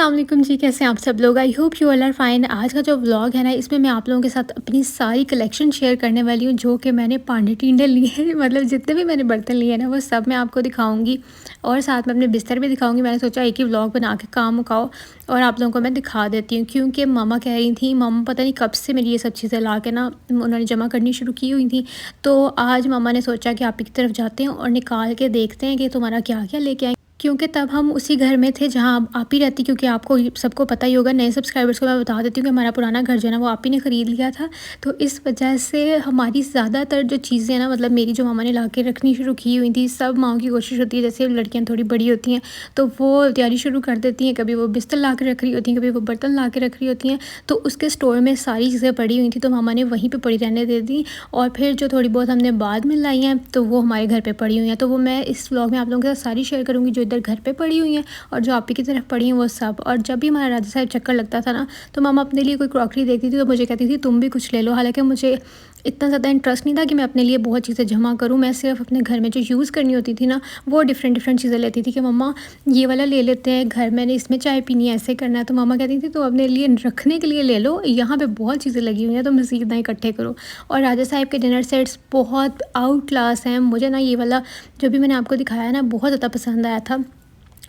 अस्सलाम वालेकुम जी, कैसे हैं आप सब लोग। I hope you all are fine. आज का जो व्लॉग है ना, इसमें मैं आप लोगों के साथ अपनी सारी कलेक्शन शेयर करने वाली हूँ जो कि मैंने पांडे टिंडे लिए हैं। मतलब जितने भी मैंने बर्तन लिए हैं ना, वो सब मैं आपको दिखाऊंगी और साथ में अपने बिस्तर भी दिखाऊंगी। मैंने सोचा एक ही व्लॉग बना के काम मुकाओ और आप लोगों को मैं दिखा देती हूँ, क्योंकि मामा कह रही थी, मामा पता नहीं कब से मेरी ये सब चीज़ें ला के ना उन्होंने जमा करनी शुरू की हुई थी। तो आज मामा ने सोचा कि आप ही की तरफ जाते हैं और निकाल के देखते हैं कि तुम्हारा क्या क्या लेके आए, क्योंकि तब हम उसी घर में थे जहाँ आप ही रहती। क्योंकि आपको सबको पता ही होगा, नए सब्सक्राइबर्स को मैं बता देती हूँ कि हमारा पुराना घर जो है ना, वो आप ही ने ख़रीद लिया था। तो इस वजह से हमारी ज़्यादातर जो चीज़ें हैं ना, मतलब मेरी जो मामा ने ला के रखनी शुरू की हुई थी, सब माओ की कोशिश होती है, जैसे लड़कियाँ थोड़ी बड़ी होती हैं तो वो तैयारी शुरू कर देती हैं। कभी वो बिस्तर ला के रख रही होती हैं, कभी वो बर्तन ला के रख रही होती हैं। तो उसके स्टोर में सारी चीज़ें पड़ी हुई थी, तो मामा ने वहीं पर पड़ी रहने दे दी। और फिर जो थोड़ी बहुत हमने बाद में लाई हैं, तो वो हमारे घर पर पड़ी हुई हैं। तो वो मैं इस व्लॉग में आप लोगों के साथ सारी शेयर करूँगी, जो इधर घर पर पड़ी हुई हैं और जो आप ही की तरफ पड़ी हैं वो सब। और जब भी हमारा राजा साहब चक्कर लगता था ना, तो मामा अपने लिए कोई क्रॉकरी देखती थी तो मुझे कहती थी तुम भी कुछ ले लो। हालांकि मुझे इतना ज़्यादा इंटरेस्ट नहीं था कि मैं अपने लिए बहुत चीज़ें जमा करूँ। मैं सिर्फ अपने घर में जो यूज़ करनी होती थी ना, वो डिफरेंट चीज़ें लेती थी कि मम्मा ये वाला ले लेते हैं, घर मैंने इसमें चाय पीनी है, ऐसे करना है। तो मामा कहती थी तो अपने लिए रखने के लिए ले लो, यहाँ पे बहुत चीज़ें लगी हुई हैं, तो मज़ीद ना इकट्ठे करो। और राजा साहब के डिनर सेट्स बहुत आउट क्लास हैं। मुझे ना ये वाला जो भी मैंने आपको दिखाया है ना, बहुत ज़्यादा पसंद आया था,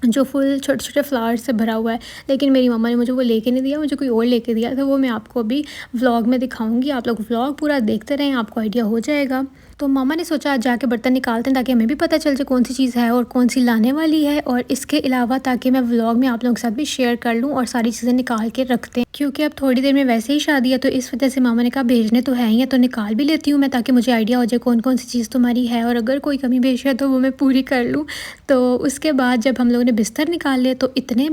जो फुल छोटे छोटे फ्लावर्स से भरा हुआ है। लेकिन मेरी मम्मा ने मुझे वो लेके नहीं दिया, मुझे कोई और लेके दिया। तो वो मैं आपको अभी व्लॉग में दिखाऊंगी, आप लोग व्लॉग पूरा देखते रहें, आपको आइडिया हो जाएगा। तो मामा ने सोचा आज जाके बर्तन निकालते हैं, ताकि हमें भी पता चल जाए कौन सी चीज़ है और कौन सी लाने वाली है। और इसके अलावा ताकि मैं व्लॉग में आप लोगों के साथ भी शेयर कर लूँ और सारी चीज़ें निकाल के रखते हैं, क्योंकि अब थोड़ी देर में वैसे ही शादी है। तो इस वजह से मामा ने कहा भेजने तो है ही है, तो निकाल भी लेती हूँ मैं, ताकि मुझे आइडिया हो जाए कौन कौन सी चीज़ तुम्हारी है, और अगर कोई कमी पेश है तो वो मैं पूरी कर लूँ। तो उसके बाद जब हम लोगों ने बिस्तर निकाले, तो इतने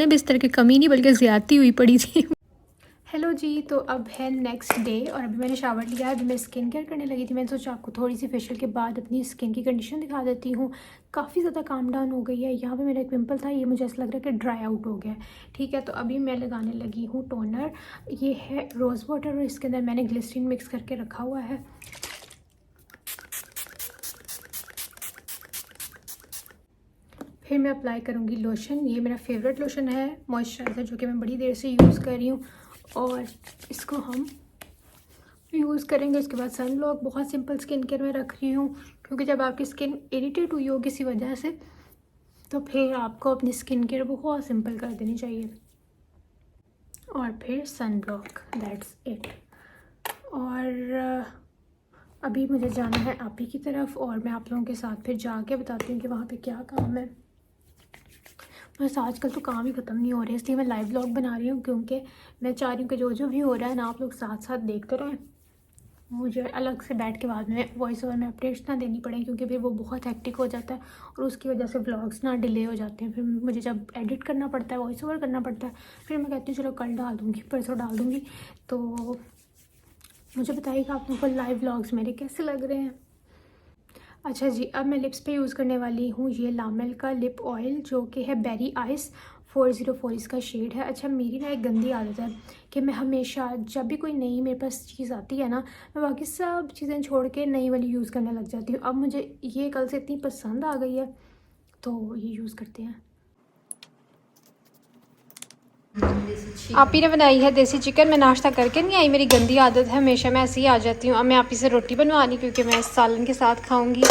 बिस्तर की कमी नहीं बल्कि ज़्यादती हुई पड़ी थी। हेलो जी, तो अब है नेक्स्ट डे और अभी मैंने शावर लिया है। अभी मैं स्किन केयर करने लगी थी। मैंने सोचा आपको थोड़ी सी फेशियल के बाद अपनी स्किन की कंडीशन दिखा देती हूँ। काफ़ी ज़्यादा काम डाउन हो गई है। यहाँ पे मेरा एक पिंपल था, ये मुझे ऐसा लग रहा है कि ड्राई आउट हो गया है। ठीक है, तो अभी मैं लगाने लगी हूँ टोनर। ये है रोज़ वाटर और इसके अंदर मैंने ग्लिसरीन मिक्स करके रखा हुआ है। फिर मैं अप्लाई करूँगी लोशन। ये मेरा फेवरेट लोशन है, मॉइस्चराइज़र, जो कि मैं बड़ी देर से यूज़ कर रही हूँ। और इसको हम यूज़ करेंगे। उसके बाद सन ब्लॉक बहुत सिंपल स्किन केयर में रख रही हूँ, क्योंकि जब आपकी स्किन इरिटेट हुई हो किसी वजह से, तो फिर आपको अपनी स्किन केयर बहुत सिंपल कर देनी चाहिए। और फिर सन ब्लॉक, दैट्स इट। और अभी मुझे जाना है आप ही की तरफ, और मैं आप लोगों के साथ फिर जाके बताती हूँ कि वहाँ पे क्या काम है। बस आजकल तो काम ही ख़त्म नहीं हो रहे, इसलिए मैं लाइव व्लॉग बना रही हूँ, क्योंकि मैं चाह रही हूँ कि जो जो भी हो रहा है ना, आप लोग साथ साथ देखते रहें। मुझे अलग से बैठ के बाद में वॉइस ओवर में अपडेट्स ना देनी पड़े, क्योंकि फिर वो बहुत हेक्टिक हो जाता है और उसकी वजह से व्लॉग्स ना डिले हो जाते हैं। फिर मुझे जब एडिट करना पड़ता है, वॉइस ओवर करना पड़ता है, फिर मैं कहती हूँ चलो कल डाल दूँगी, परसों डाल दूँगी। तो मुझे बताइएगा आप लोगों को लाइव व्लॉग्स मेरे कैसे लग रहे हैं। अच्छा जी, अब मैं लिप्स पे यूज़ करने वाली हूँ ये लामेल का लिप ऑयल, जो कि है बेरी आइस 404 इसका शेड है। अच्छा, मेरी ना एक गंदी आदत है कि मैं हमेशा जब भी कोई नई मेरे पास चीज़ आती है ना, मैं बाकी सब चीज़ें छोड़ के नई वाली यूज़ करने लग जाती हूँ। अब मुझे ये कल से इतनी पसंद आ गई है, तो ये यूज़ करते हैं। आप ही ने बनाई है देसी चिकन। मैं नाश्ता करके नहीं आई, मेरी गंदी आदत है, हमेशा मैं ऐसे ही आ जाती हूँ। अब मैं आप ही से रोटी बनवा रही, क्योंकि मैं सालन के साथ खाऊंगी।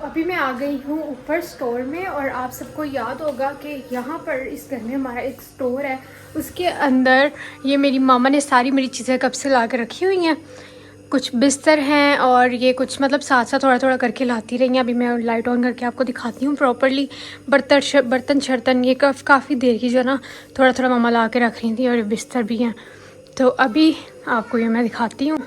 अभी मैं आ गई हूँ ऊपर स्टोर में, और आप सबको याद होगा कि यहाँ पर इस घर में हमारा एक स्टोर है, उसके अंदर ये मेरी मामा ने सारी मेरी चीज़ें कब से ला के रखी हुई हैं। कुछ बिस्तर हैं और ये कुछ मतलब साथ साथ थोड़ा थोड़ा करके लाती रही हैं। अभी मैं लाइट ऑन करके आपको दिखाती हूँ प्रॉपरली। बर्तन शर्तन ये काफ़ी देर की जो ना थोड़ा थोड़ा मामा ला के रख रही थी, और ये बिस्तर भी हैं। तो अभी आपको ये मैं दिखाती हूँ।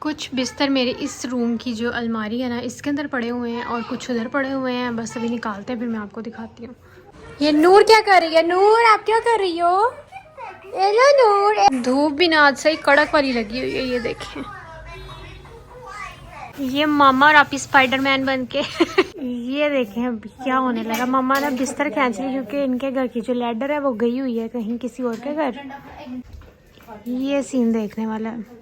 कुछ बिस्तर मेरे इस रूम की जो अलमारी है ना, इसके अंदर पड़े हुए हैं, और कुछ उधर पड़े हुए हैं। बस अभी निकालते हैं, फिर मैं आपको दिखाती हूँ। ये नूर क्या कर रही है? नूर, आप क्या कर रही हो? हेलो नूर। धूप भी ना आज सही कड़क वाली लगी हुई है, ये देखें। ये मामा और आप स्पाइडरमैन बन के ये देखें अभी क्या होने लगा। मामा ना बिस्तर खींच रही, क्योंकि इनके घर की जो लैडर है वो गई हुई है कहीं किसी और के घर। ये सीन देखने वाला है।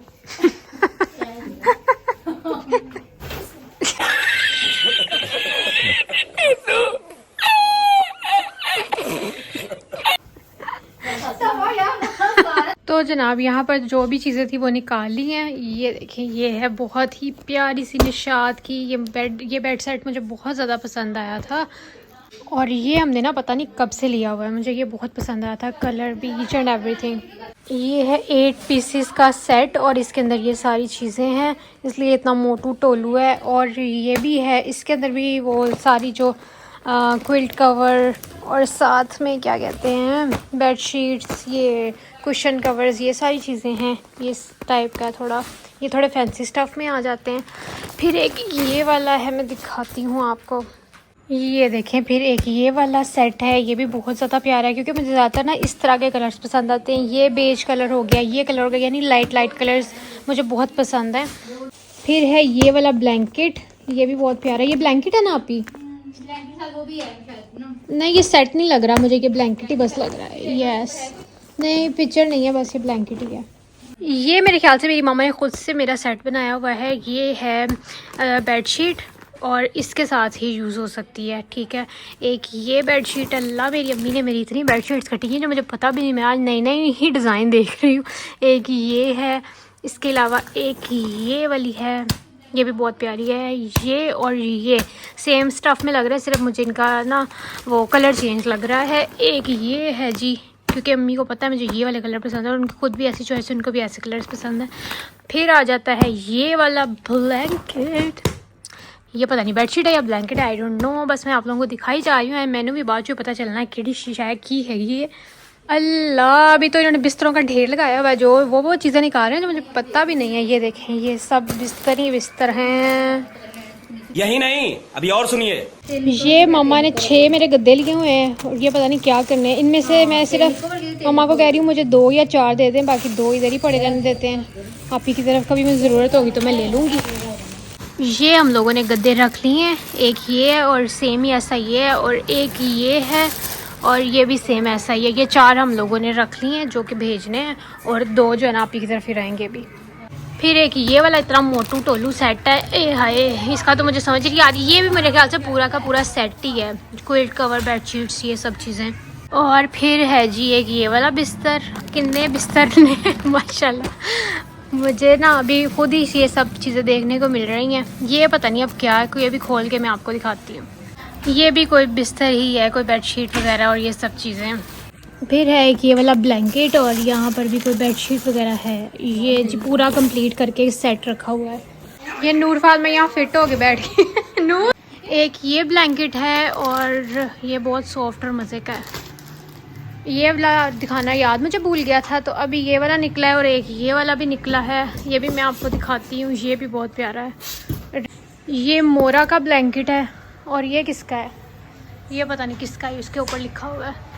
तो जनाब यहाँ पर जो भी चीज़ें थी वो निकाल ली हैं। ये देखें, ये है बहुत ही प्यारी सी निशात की ये बेड सेट मुझे बहुत ज़्यादा पसंद आया था। और ये हमने ना पता नहीं कब से लिया हुआ है, मुझे ये बहुत पसंद आया था, कलर भी, ईच एंड एवरीथिंग। ये है 8 पीसेस का सेट और इसके अंदर ये सारी चीज़ें हैं, इसलिए इतना मोटू टोलू है। और ये भी है, इसके अंदर भी वो सारी जो क्विल्ट कवर और साथ में क्या कहते हैं बेड शीट्स, ये कुशन कवर्स, ये सारी चीज़ें हैं। ये इस टाइप का थोड़ा, ये थोड़े फैंसी स्टफ़ में आ जाते हैं। फिर एक ये वाला है, मैं दिखाती हूँ आपको, ये देखें। फिर एक ये वाला सेट है, ये भी बहुत ज़्यादा प्यारा है क्योंकि मुझे ज़्यादातर ना इस तरह के कलर्स पसंद आते हैं। ये बेज कलर हो गया, ये कलर हो गया, यानी लाइट कलर्स मुझे बहुत पसंद है। फिर है ये वाला ब्लैंकेट, ये भी बहुत प्यारा है। ये ब्लैंकेट है ना आप ही? वो भी है ना? नहीं, ये सेट नहीं लग रहा मुझे, ये ब्लैंकेट ही बस लग रहा है। यस, नहीं पिक्चर नहीं है, बस ये ब्लैंकेट ही है। ये मेरे ख्याल से मेरी मामा ने ख़ुद से मेरा सेट बनाया हुआ है। ये है बेडशीट और इसके साथ ही यूज़ हो सकती है, ठीक है। एक ये बेडशीट, अल्लाह मेरी अम्मी ने मेरी इतनी बेडशीट्स कटी हैं जो मुझे पता भी नहीं, मैं आज नई नई ही डिज़ाइन देख रही हूँ। एक ये है, इसके अलावा एक ये वाली है, ये भी बहुत प्यारी है। ये और ये सेम स्टफ़ में लग रहा है, सिर्फ मुझे इनका ना वो कलर चेंज लग रहा है। एक ये है जी, क्योंकि अम्मी को पता है मुझे ये वाले कलर पसंद है और उनकी खुद भी ऐसी चॉइस है, उनको भी ऐसे कलर्स पसंद है। फिर आ जाता है ये वाला ब्लैंकेट, ये पता नहीं बेडशीट है या ब्लैंकेट है, आई डोंट नो, बस मैं आप लोगों को दिखाई जा रही हूँ। मैंने भी बाद में पता चलना है कि शीशा की है ये। अल्लाह, अभी तो इन्होंने बिस्तरों का ढेर लगाया हुआ है, जो वो चीज़ें निकाल रहे हैं जो मुझे पता भी नहीं है। ये देखें, ये सब बिस्तर ही बिस्तर हैं। यही नहीं, अभी और सुनिए। ये मामा ने 6 मेरे गद्दे लिए हुए हैं और ये पता नहीं क्या करने हैं। इनमें से मैं सिर्फ मामा को कह रही हूँ मुझे 2 या 4 दे दें, बाकी 2 इधर ही पड़े रहने देते हैं। आप ही की तरफ कभी मुझे ज़रूरत होगी तो मैं ले लूँगी। ये हम लोगों ने गद्दे रख लिए हैं, एक ये है और सेम ही ऐसा ये है, और एक ये है और ये भी सेम ऐसा ही है। ये 4 हम लोगों ने रख लिए हैं जो कि भेजने हैं, और 2 जो है ना आप ही की तरफ ही रहेंगे भी। फिर एक ये वाला इतना मोटू टोलू सेट है, ए हाय, इसका तो मुझे समझ नहीं आ रही। ये भी मेरे ख्याल से पूरा का पूरा सेट ही है, क्विल्ट कवर, बेडशीट्स, ये सब चीज़ें। और फिर है जी एक ये वाला बिस्तर, कितने बिस्तर ने माशाल्लाह। मुझे ना अभी खुद ही ये सब चीज़ें देखने को मिल रही हैं। ये पता नहीं अब क्या है, कोई अभी खोल के मैं आपको दिखाती हूँ। ये भी कोई बिस्तर ही है, कोई बेडशीट वगैरह और ये सब चीज़ें। फिर है एक ये वाला ब्लैंकेट और यहाँ पर भी कोई बेडशीट वगैरह है। ये जी पूरा कंप्लीट करके सेट रखा हुआ है। ये नूर फाद में यहाँ फिट हो के बैठ गई नूर। एक ये ब्लैंकेट है और ये बहुत सॉफ्ट और मज़े का है। ये वाला दिखाना याद मुझे भूल गया था, तो अभी ये वाला निकला है और एक ये वाला भी निकला है, ये भी मैं आपको दिखाती हूँ। ये भी बहुत प्यारा है। ये मोरा का ब्लैंकेट है और ये किसका है, ये पता नहीं किसका है, इसके ऊपर लिखा हुआ है।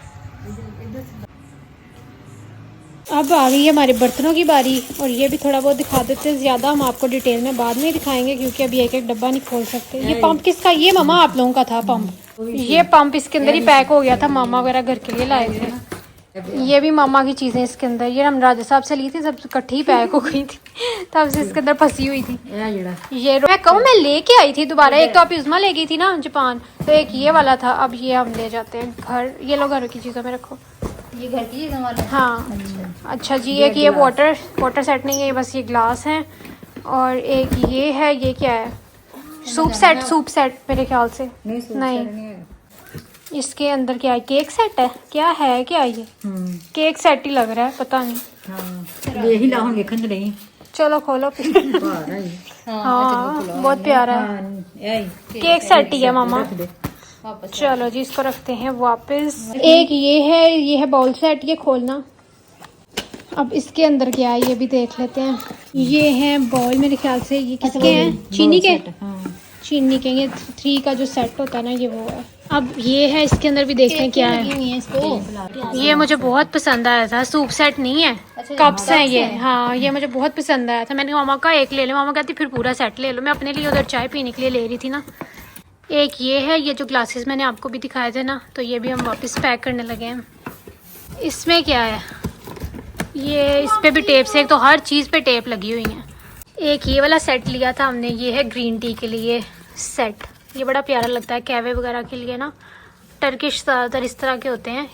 अब आ गई है हमारे बर्तनों की बारी और ये भी थोड़ा बहुत दिखा देते हैं। ज़्यादा हम आपको डिटेल में बाद में दिखाएंगे क्योंकि अभी एक एक डब्बा नहीं खोल सकते। ये पंप किसका, ये मामा आप लोगों का था पंप। ये पंप इसके अंदर ही पैक हो गया था, मामा वगैरह घर के लिए लाए थे। ये भी मामा की चीज़ें इसके अंदर, ये हम राजा साहब से ली थी, सब इकट्ठी ही पैक हो गई थी, तब से इसके अंदर फंसी हुई थी। ये मैं कहूँ मैं लेके आई थी दोबारा, एक तो आप युज़मा ले गई थी ना जापान, तो एक ये वाला था, अब ये हम ले जाते हैं घर। ये लो घर की चीज़ों में रखो, ये घर की चीज़ हमारे। हाँ अच्छा जी। एक ये वाटर सेट नहीं है, ये बस ये ग्लास है। और एक ये है, ये क्या है, सूप सेट मेरे ख्याल से नहीं। इसके अंदर क्या है, केक सेट है, क्या है क्या ये, केक सेट ही लग रहा है, पता नहीं। चलो खोलो फिर। हाँ बहुत प्यारा है, केक सेट ही है मामा। चलो जी इसको रखते हैं वापस। एक ये है बाउल सेट, ये खोलना। अब इसके अंदर क्या है ये भी देख लेते हैं। ये है बाउल, मेरे ख्याल से ये किसके हैं, चीनी के, चीनी के। ये 3 का जो सेट होता है ना, ये वो है। अब ये है, इसके अंदर भी देखते हैं क्या है इसको। ये मुझे बहुत पसंद आया था, सूप सेट नहीं है, कप्स हैं ये। हाँ ये मुझे बहुत पसंद आया था, मैंने मामा का एक ले लो, मामा कहती फिर पूरा सेट ले लो। मैं अपने लिए उधर चाय पीने के लिए ले रही थी ना। एक ये है, ये जो ग्लासेस मैंने आपको भी दिखाए थे ना, तो ये भी हम वापस पैक करने लगे हैं। इसमें क्या है, ये इस पे भी टेप से, एक तो हर चीज़ पे टेप लगी हुई है। एक ये वाला सेट लिया था हमने, ये है ग्रीन टी के लिए सेट, ये बड़ा प्यारा लगता है कैवे वगैरह के लिए ना, टर्किश ज़्यादातर इस तरह के होते हैं।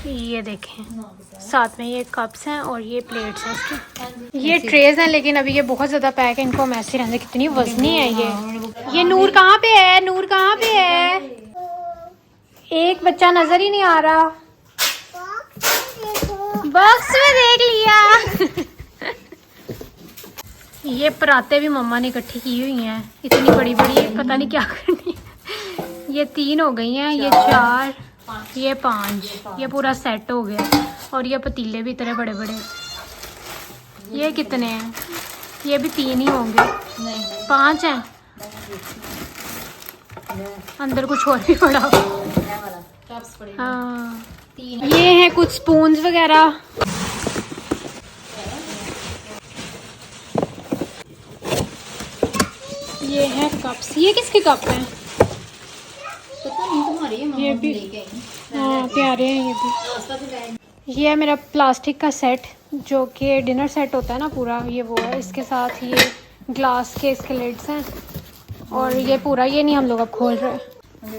ये देखें, साथ में ये कप्स हैं और ये प्लेट्स हैं इसकी। ये ट्रेज हैं, लेकिन अभी ये बहुत ज़्यादा पैक है, इनको हम ऐसे रहने। कितनी वजनी है ये। नूर कहाँ पे है? नूर कहाँ पे है? एक बच्चा नजर ही नहीं आ रहा। बॉक्स में देख लिया। ये पराते भी मम्मा ने इकट्ठी की हुई हैं, इतनी बड़ी बड़ी है, पता नहीं क्या करनी है। ये 3 हो गई हैं, ये 4, ये 5, ये पूरा सेट हो गया। और ये पतीले भी इतने बड़े बड़े। ये कितने हैं? ये भी 3 ही होंगे। 5 हैं। अंदर कुछ और भी पड़ा। हाँ, ये है कुछ स्पून्स वगैरह। ये है कप्स। ये किसके कप हैं? पता नहीं, तुम्हारे ये भी हाँ प्यारे हैं ये भी। ये है मेरा प्लास्टिक का सेट, जो कि डिनर सेट होता है ना पूरा, ये वो है। इसके साथ ये ग्लास के इसके लिड्स हैं और ये पूरा, ये नहीं हम लोग अब खोल रहे।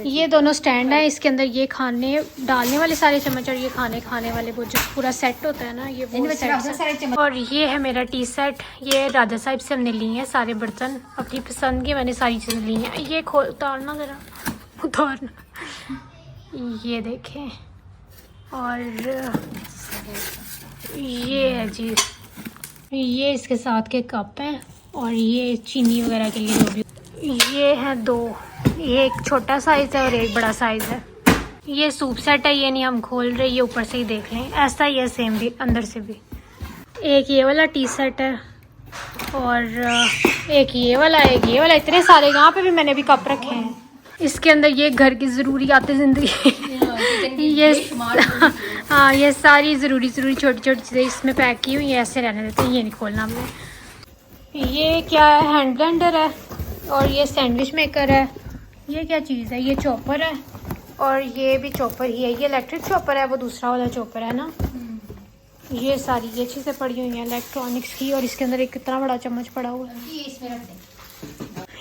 ये दोनों स्टैंड है, इसके अंदर ये खाने डालने वाले सारे चम्मच और ये खाने वाले वो जो पूरा सेट होता है ना, ये वो सेट है। और ये है मेरा टी सेट। ये राजा साहिब से हमने ली है सारे बर्तन, अपनी पसंद की मैंने सारी चीज़ें ली हैं। ये खोल उतारना ज़रा, उतारना। ये देखें, और ये है जी, ये इसके साथ के कप हैं और ये चीनी वगैरह के लिए जो भी। ये है 2, ये एक छोटा साइज़ है और एक बड़ा साइज़ है। ये सूप सेट है, ये नहीं हम खोल रहे, ये ऊपर से ही देख लें। ऐसा ही है सेम भी अंदर से भी। एक ये वाला टी सेट है और एक ये वाला, एक ये वाला। इतने सारे यहाँ पे भी मैंने भी कप रखे हैं। इसके अंदर ये घर की ज़रूरियात ज़िंदगी ये हाँ, ये सारी ज़रूरी छोटी छोटी चीज़ें इसमें पैक की हुई है। ऐसे रहने देते हैं, ये नहीं खोलना हमने। ये क्या है? हैंड ब्लेंडर है और ये सैंडविच मेकर है। ये क्या चीज़ है? ये चॉपर है और ये भी चॉपर ही है। ये इलेक्ट्रिक चॉपर है, वो दूसरा वाला चॉपर है ना। ये सारी ये चीज़ें पड़ी हुई हैं इलेक्ट्रॉनिक्स की। और इसके अंदर एक कितना बड़ा चम्मच पड़ा हुआ है।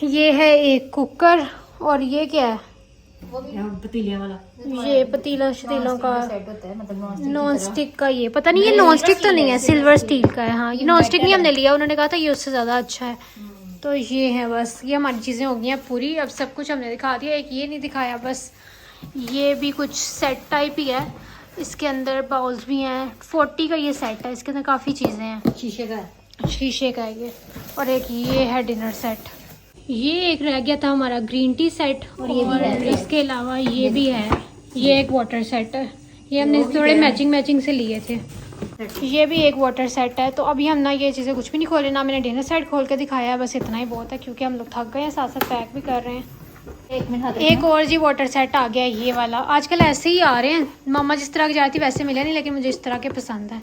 ये है एक कुकर। और ये क्या है? पतीले वाला। ये पतीला शतीलों का नॉन स्टिक का। ये पता नहीं, ये नॉन स्टिक तो नहीं है, सिल्वर स्टील का है। हाँ, ये नॉन स्टिक नहीं हमने लिया, उन्होंने कहा था ये उससे ज़्यादा अच्छा है। तो ये है, बस ये हमारी चीज़ें हो गई हैं पूरी। अब सब कुछ हमने दिखा दिया, एक ये नहीं दिखाया बस। ये भी कुछ सेट टाइप ही है, इसके अंदर बाउल्स भी हैं। 40 का ये सेट है, इसके अंदर काफ़ी चीज़ें हैं। शीशे का है ये। और एक ये है डिनर सेट। ये एक रह गया था हमारा ग्रीन टी सेट। और ये भी, इसके अलावा ये भी है। ये एक वाटर सेट है, ये हमने थोड़े मैचिंग से लिए थे। ये भी एक वाटर सेट है। तो अभी हम ना ये चीज़ें कुछ भी नहीं खोले, ना मैंने डिनर सेट खोल के दिखाया है। बस इतना ही बहुत है, क्योंकि हम लोग थक गए हैं, साथ साथ पैक भी कर रहे हैं। एक और जी वाटर सेट आ गया, ये वाला। आजकल ऐसे ही आ रहे हैं, मामा जिस तरह की जाती वैसे मिले नहीं, लेकिन मुझे इस तरह के पसंद है।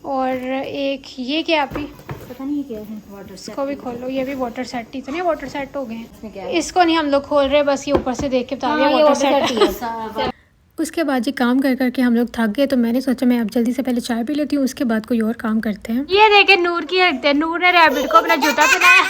और एक ये क्या आप ही पता नहीं क्या है, वाटर सेट। इसको भी खोलो, ये भी वाटर सेट। इतने वाटर सेट हो गए हैं, इसको नहीं हम लोग खोल रहे, बस ये ऊपर से देख के बता दिया वाटर सेट। उसके बाद जी काम कर करके हम लोग थक गए, तो मैंने सोचा मैं अब जल्दी से पहले चाय पी लेती हूँ, उसके बाद कोई और काम करते हैं। ये देखे नूर की हरकत है, नूर ने रैबिट को अपना जूता पहनाया।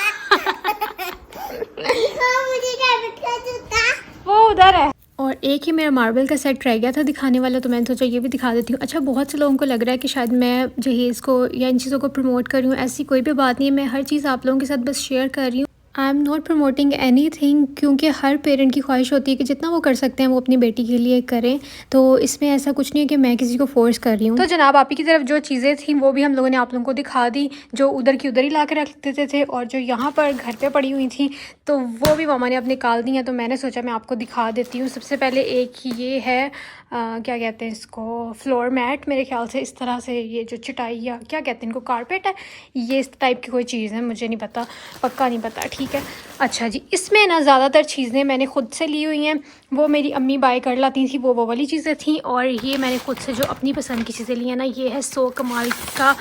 वो उधर है। और एक ही मेरा मार्बल का सेट रह गया था दिखाने वाला, तो मैंने सोचा ये भी दिखा देती हूँ। अच्छा, बहुत से लोगों को लग रहा है कि शायद मैं जहेज़ को या इन चीज़ों को प्रमोट कर रही हूँ, ऐसी कोई भी बात नहीं है। मैं हर चीज़ आप लोगों के साथ बस शेयर कर रही हूँ। I am not promoting any thing, क्योंकि हर पेरेंट की ख्वाहिश होती है कि जितना वो कर सकते हैं वो अपनी बेटी के लिए करें। तो इसमें ऐसा कुछ नहीं है कि मैं किसी को फोर्स कर रही हूँ। तो जनाब आपी की तरफ जो चीज़ें थी वो भी हम लोगों ने आप लोगों को दिखा दी, जो उधर की उधर ही ला के रख देते थे, और जो यहाँ पर घर पे पड़ी हुई थी तो वो भी मामा ने अब निकाल दी हैं। तो मैंने सोचा मैं आपको दिखा देती हूँ। सबसे पहले एक ये है क्या कहते हैं इसको, फ्लोर मैट मेरे ख्याल से। इस तरह से ये जो चटाई या क्या कहते हैं इनको, कारपेट है ये, इस टाइप की कोई चीज़ है, मुझे नहीं पता, पक्का नहीं पता। ठीक है, अच्छा जी। इसमें ना ज़्यादातर चीज़ें मैंने ख़ुद से ली हुई हैं, वो मेरी अम्मी बाय कर लाती थी, वो वाली चीज़ें थी। और ये मैंने ख़ुद से जो अपनी पसंद की चीज़ें ली हैं ना, ये है सो कमाल का।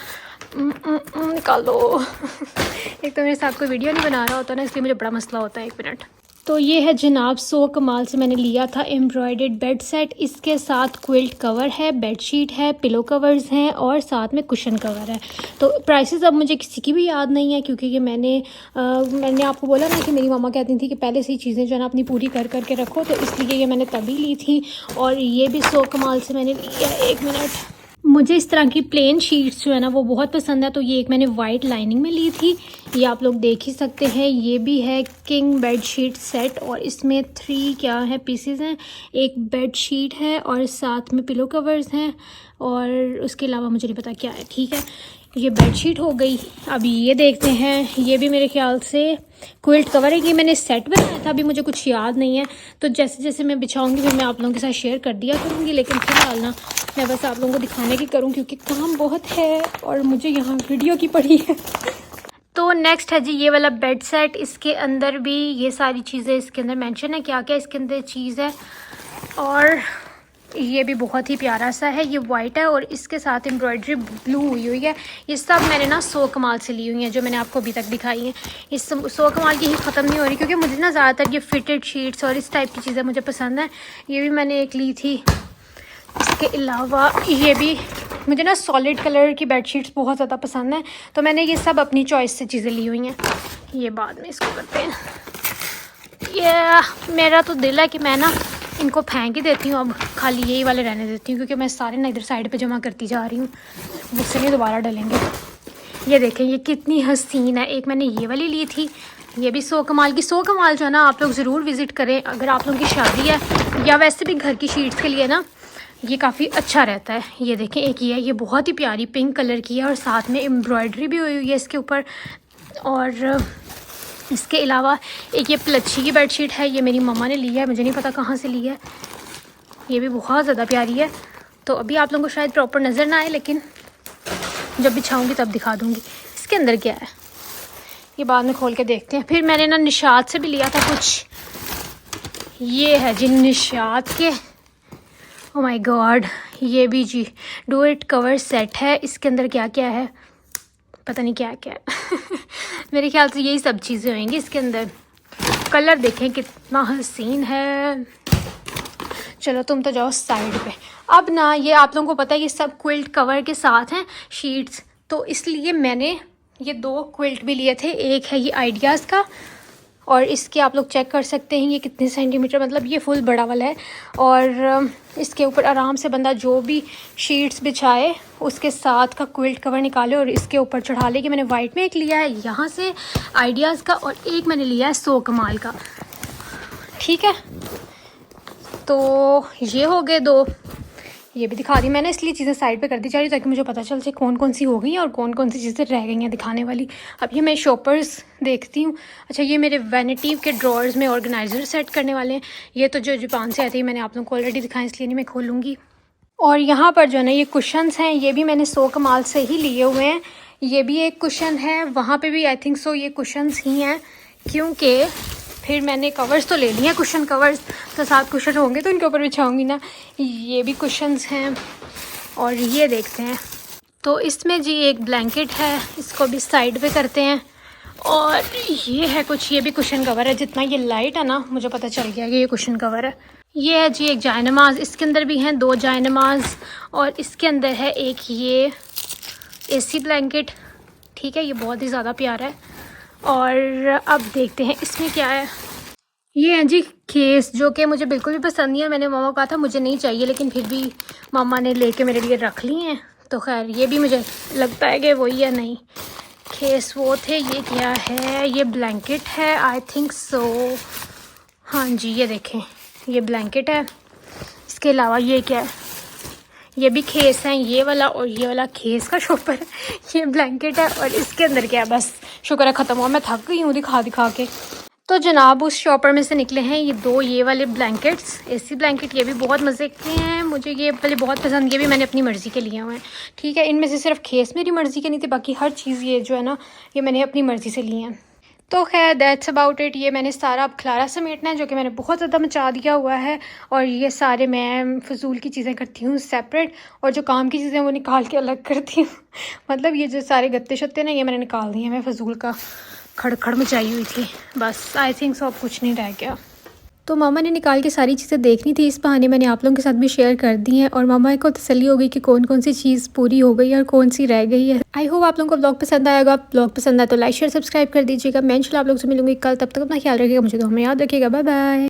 निकालो। एक तो मेरे साथ कोई वीडियो नहीं बना रहा होता ना, इसलिए मुझे बड़ा मसला होता है। 1 मिनट। तो ये है जनाब, सो कमाल से मैंने लिया था एम्ब्रॉयडर्ड बेड सेट। इसके साथ क्विल्ट कवर है, बेडशीट है, पिलो कवर्स हैं और साथ में कुशन कवर है। तो प्राइसेस अब मुझे किसी की भी याद नहीं है, क्योंकि ये मैंने आपको बोला ना कि मेरी मामा कहती थी कि पहले से ही चीज़ें जो है ना अपनी पूरी कर करके रखो, तो इसलिए ये मैंने तभी ली थी। और ये भी सो कमाल से मैंने लिया। 1 मिनट, मुझे इस तरह की प्लेन शीट्स जो है ना वो बहुत पसंद है, तो ये एक मैंने वाइट लाइनिंग में ली थी। ये आप लोग देख ही सकते हैं। ये भी है किंग बेड शीट सेट और इसमें 3 क्या है पीसेस हैं। एक बेड शीट है और साथ में पिलो कवर्स हैं और उसके अलावा मुझे नहीं पता क्या है। ठीक है, ये बेड शीट हो गई। अभी ये देखते हैं, ये भी मेरे ख्याल से क्विल्ट कवर है। ये मैंने सेट बनाया था, अभी मुझे कुछ याद नहीं है, तो जैसे जैसे मैं बिछाऊंगी फिर मैं आप लोगों के साथ शेयर कर दिया करूँगी। लेकिन फिलहाल ना मैं बस आप लोगों को दिखाने की करूँ, क्योंकि काम बहुत है और मुझे यहाँ वीडियो की पड़ी है। तो नेक्स्ट है जी ये वाला बेड सेट। इसके अंदर भी ये सारी चीज़ें इसके अंदर मेंशन है, क्या क्या इसके अंदर चीज़ है। और ये भी बहुत ही प्यारा सा है, ये वाइट है और इसके साथ एम्ब्रॉयडरी ब्लू हुई है। ये सब मैंने ना सो कमाल से ली हुई हैं, जो मैंने आपको अभी तक दिखाई हैं। इस सो कमाल की ही ख़त्म नहीं हो रही, क्योंकि मुझे ना ज़्यादातर ये फिटेड शीट्स और इस टाइप की चीज़ें मुझे पसंद हैं। ये भी मैंने एक ली थी। इसके अलावा ये भी मुझे ना सॉलिड कलर की बेडशीट्स बहुत ज़्यादा पसंद हैं, तो मैंने ये सब अपनी चॉइस से चीज़ें ली हुई हैं। ये बाद में इसको करते हैं। ये मेरा तो दिल है कि मैं ना इनको फेंक ही देती हूँ, अब खाली यही वाले रहने देती हूँ, क्योंकि मैं सारे ना इधर साइड पे जमा करती जा रही हूँ, मुझसे नहीं दोबारा डलेंगे। ये देखें ये कितनी हसीन है। एक मैंने ये वाली ली थी, ये भी सो कमाल की। सो कमाल जो है ना आप लोग ज़रूर विज़िट करें, अगर आप लोगों की शादी है या वैसे भी घर की शीट्स के लिए ना ये काफ़ी अच्छा रहता है। ये देखें एक ये बहुत ही प्यारी पिंक कलर की है और साथ में एम्ब्रॉयडरी भी हुई है इसके ऊपर। और इसके अलावा एक ये प्लच्छी की बेडशीट है, ये मेरी मम्मा ने ली है, मुझे नहीं पता कहाँ से ली है। ये भी बहुत ज़्यादा प्यारी है। तो अभी आप लोगों को शायद प्रॉपर नज़र ना आए, लेकिन जब बिछाऊंगी तब दिखा दूँगी। इसके अंदर क्या है ये बाद में खोल के देखते हैं। फिर मैंने ना निशात से भी लिया था कुछ, ये है जी निशात के। ओह माय गॉड, ये भी जी डू इट कवर सेट है। इसके अंदर क्या क्या है पता नहीं क्या क्या है मेरे ख्याल से यही सब चीज़ें होंगी इसके अंदर। कलर देखें कितना हसीन है। चलो तुम तो जाओ साइड पे। अब ना ये आप लोगों को पता है ये सब क्विल्ट कवर के साथ हैं शीट्स, तो इसलिए मैंने ये 2 क्विल्ट भी लिए थे। एक है ये आइडियाज़ का और इसके आप लोग चेक कर सकते हैं ये कितने सेंटीमीटर, मतलब ये फुल बड़ा वाला है। और इसके ऊपर आराम से बंदा जो भी शीट्स बिछाए उसके साथ का क्विल्ट कवर निकाले और इसके ऊपर चढ़ा ले। कि मैंने वाइट में एक लिया है यहाँ से आइडियाज़ का और एक मैंने लिया है सो कमाल का। ठीक है, तो ये हो गए 2। ये भी दिखा दी मैंने, इसलिए चीज़ें साइड पे कर दी जा रही ताकि मुझे पता चल जाए कौन कौन सी हो गई हैं और कौन कौन सी चीज़ें रह गई हैं दिखाने वाली। अब ये मैं शॉपर्स देखती हूँ। अच्छा, ये मेरे वैनिटी के ड्रॉर्स में ऑर्गेनाइज़र सेट करने वाले हैं। ये तो जो जापान से आते हैं मैंने आप लोगों को ऑलरेडी दिखाया, इसलिए नहीं मैं खोलूँगी। और यहाँ पर जो है ना ये कुशन्स हैं, ये भी मैंने सो कमाल से ही लिए हुए हैं। ये भी एक कुशन है, वहाँ पर भी आई थिंक सो ये कुशन्स ही हैं, क्योंकि फिर मैंने कवर्स तो ले लिए हैं, कुशन कवर्स तो 7 कुशन होंगे तो इनके ऊपर बिछाऊंगी ना। ये भी कुशन्स हैं और ये देखते हैं। तो इसमें जी एक ब्लैंकेट है, इसको भी साइड पे करते हैं। और ये है कुछ, ये भी कुशन कवर है। जितना ये लाइट है ना मुझे पता चल गया कि ये कुशन कवर है। ये है जी एक जायनमाज, इसके अंदर भी हैं 2 जायनमाज और इसके अंदर है एक ये एसी ब्लैंकेट। ठीक है, ये बहुत ही ज़्यादा प्यारा है। और अब देखते हैं इसमें क्या है। ये है जी केस, जो कि मुझे बिल्कुल भी पसंद नहीं है। मैंने मामा को कहा था मुझे नहीं चाहिए, लेकिन फिर भी मामा ने लेके मेरे लिए रख लिए हैं। तो खैर ये भी मुझे लगता है कि वही है, नहीं केस वो थे। ये क्या है, ये ब्लैंकेट है आई थिंक सो। हाँ जी, ये देखें ये ब्लैंकेट है। इसके अलावा ये क्या है, ये भी खेस है, ये वाला और ये वाला खेस का शॉपर है। ये ब्लैंकेट है और इसके अंदर क्या है, बस शुक्र है ख़त्म हुआ, मैं थक गई हूँ दिखा दिखा के। तो जनाब उस शॉपर में से निकले हैं ये 2 ये वाले ब्लैंकेट्स, एसी ब्लैंकेट। ये भी बहुत मज़े के हैं, मुझे ये वाले बहुत पसंद। ये भी मैंने अपनी मर्ज़ी के लिए हुए हैं। ठीक है, इनमें से सिर्फ खेस मेरी मर्ज़ी के नहीं थे, बाकी हर चीज़ ये जो है ना ये मैंने अपनी मर्ज़ी से ली हैं। तो खैर दैट्स अबाउट इट। ये मैंने सारा अब खलारा समेटना है, जो कि मैंने बहुत ज़्यादा मचा दिया हुआ है। और ये सारे मैं फ़जूल की चीज़ें करती हूँ सेपरेट, और जो काम की चीज़ें वो निकाल के अलग करती हूँ। मतलब ये जो सारे गत्ते शत्ते ना ये मैंने निकाल दिए हैं मैं फ़जूल का। खड़खड़ मचाई हुई थी। बस आई थिंक सो अब कुछ नहीं रह गया। तो मामा ने निकाल के सारी चीज़ें देखनी थी, इस बहाने मैंने आप लोगों के साथ भी शेयर कर दी हैं और मामा को तसल्ली हो गई कि कौन कौन सी चीज़ पूरी हो गई है और कौन सी रह गई है। आई होप आप लोगों को ब्लॉग पसंद आएगा। ब्लॉग पसंद आए तो लाइक शेयर सब्सक्राइब कर दीजिएगा। मैं इंशाल्लाह आप लोगों से मिलूंगी कल, तब तक अपना ख्याल रखिएगा, मुझे तो हमें याद रखिएगा। Bye bye.